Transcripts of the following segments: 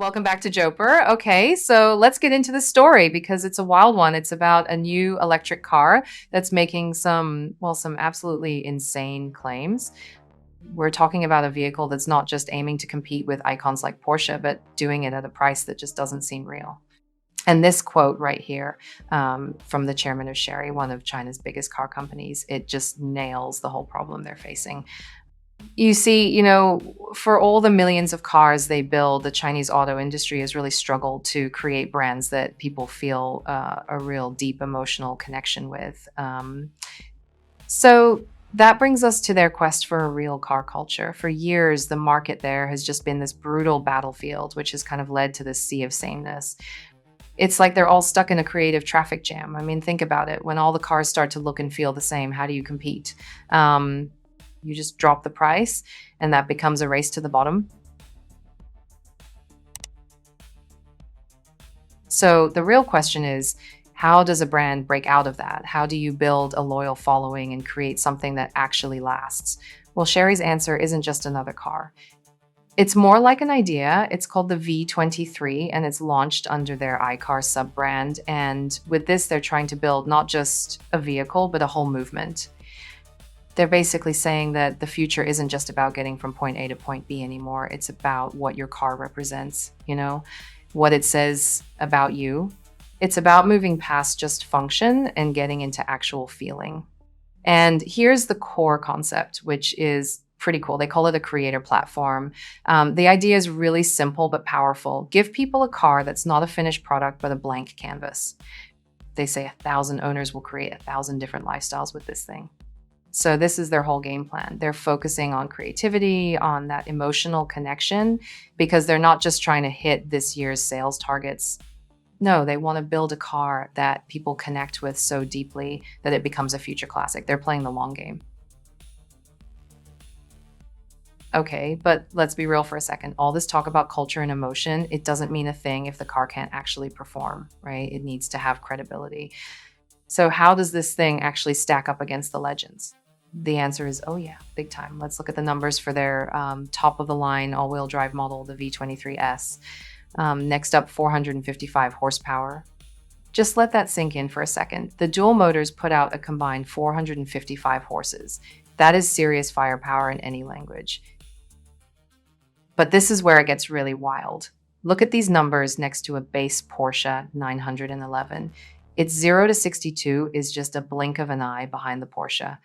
Welcome back to Jopr. Okay, so let's get into the story because it's a wild one. It's about a new electric car that's making some absolutely insane claims. We're talking about a vehicle that's not just aiming to compete with icons like Porsche, but doing it at a price that just doesn't seem real. And this quote right here from the chairman of Chery, one of China's biggest car companies, it just nails the whole problem they're facing. You see, for all the millions of cars they build, the Chinese auto industry has really struggled to create brands that people feel a real deep emotional connection with. So that brings us to their quest for a real car culture. For years, the market there has just been this brutal battlefield, which has kind of led to this sea of sameness. It's like they're all stuck in a creative traffic jam. I mean, think about it. When all the cars start to look and feel the same, how do you compete? You just drop the price, and that becomes a race to the bottom. So the real question is, how does a brand break out of that? How do you build a loyal following and create something that actually lasts? Well, Chery's answer isn't just another car. It's more like an idea. It's called the V23, and it's launched under their iCar sub-brand. And with this, they're trying to build not just a vehicle, but a whole movement. They're basically saying that the future isn't just about getting from point A to point B anymore. It's about what your car represents, what it says about you. It's about moving past just function and getting into actual feeling. And here's the core concept, which is pretty cool. They call it a creator platform. The idea is really simple but powerful. Give people a car that's not a finished product, but a blank canvas. They say 1,000 owners will create 1,000 different lifestyles with this thing. So this is their whole game plan. They're focusing on creativity, on that emotional connection, because they're not just trying to hit this year's sales targets. No, they want to build a car that people connect with so deeply that it becomes a future classic. They're playing the long game. Okay, but let's be real for a second. All this talk about culture and emotion, it doesn't mean a thing if the car can't actually perform, right? It needs to have credibility. So how does this thing actually stack up against the legends? The answer is, oh yeah, big time. Let's look at the numbers for their top-of-the-line all-wheel drive model, the V23S. Next up, 455 horsepower. Just let that sink in for a second. The dual motors put out a combined 455 horses. That is serious firepower in any language. But this is where it gets really wild. Look at these numbers next to a base Porsche 911. Its 0 to 62 is just a blink of an eye behind the Porsche.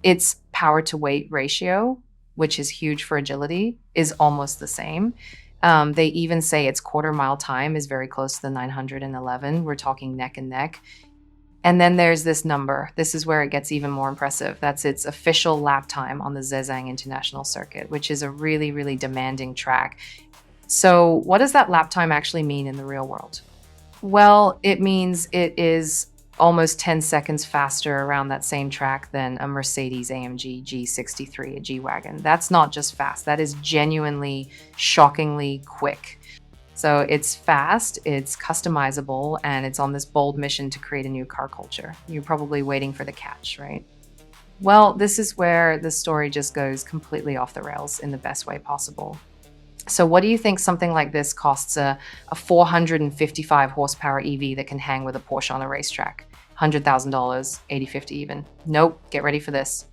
Its power to weight ratio, which is huge for agility, is almost the same. They even say its quarter mile time is very close to the 911. We're talking neck and neck. And then there's this number. This is where it gets even more impressive. That's its official lap time on the Zhejiang International Circuit, which is a really, really demanding track. So what does that lap time actually mean in the real world? Well, it means it is almost 10 seconds faster around that same track than a Mercedes-AMG G63, a G-Wagon. That's not just fast, that is genuinely, shockingly quick. So it's fast, it's customizable, and it's on this bold mission to create a new car culture. You're probably waiting for the catch, right? Well, this is where the story just goes completely off the rails in the best way possible. So what do you think something like this costs a 455 horsepower EV that can hang with a Porsche on a racetrack? $100,000, $80,000 even. Nope, get ready for this.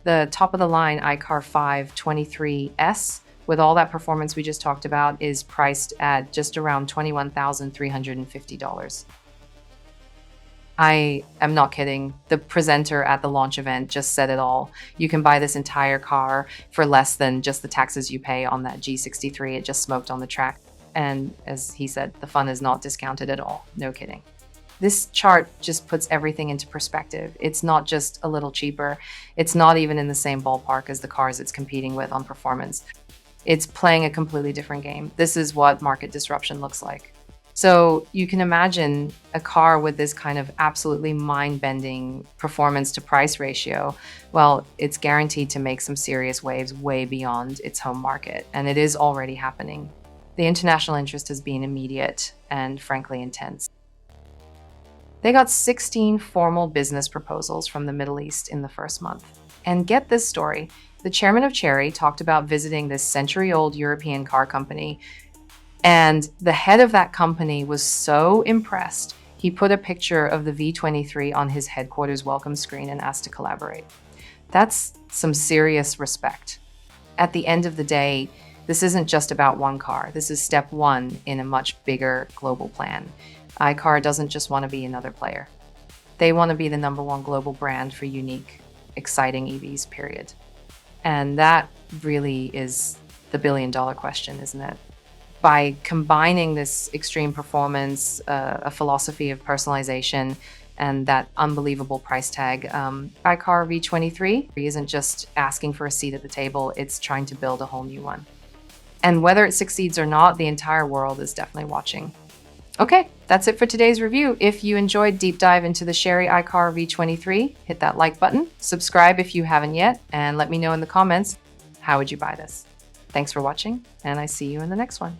The top of the line iCar 523S, with all that performance we just talked about, is priced at just around $21,350. I am not kidding. The presenter at the launch event just said it all. You can buy this entire car for less than just the taxes you pay on that G63 it just smoked on the track. And as he said, the fun is not discounted at all. No kidding. This chart just puts everything into perspective. It's not just a little cheaper. It's not even in the same ballpark as the cars it's competing with on performance. It's playing a completely different game. This is what market disruption looks like. So you can imagine a car with this kind of absolutely mind-bending performance to price ratio. Well, it's guaranteed to make some serious waves way beyond its home market, and it is already happening. The international interest has been immediate and frankly intense. They got 16 formal business proposals from the Middle East in the first month. And get this story, the chairman of Chery talked about visiting this century-old European car company And the head of that company was so impressed, he put a picture of the V23 on his headquarters welcome screen and asked to collaborate. That's some serious respect. At the end of the day, this isn't just about one car. This is step one in a much bigger global plan. iCar doesn't just want to be another player. They want to be the #1 global brand for unique, exciting EVs, period. And that really is the billion-dollar question, isn't it? By combining this extreme performance, a philosophy of personalization, and that unbelievable price tag, iCar V23 isn't just asking for a seat at the table, it's trying to build a whole new one. And whether it succeeds or not, the entire world is definitely watching. Okay, that's it for today's review. If you enjoyed Deep Dive into the Chery iCar V23, hit that like button, subscribe if you haven't yet, and let me know in the comments, how would you buy this? Thanks for watching, and I see you in the next one.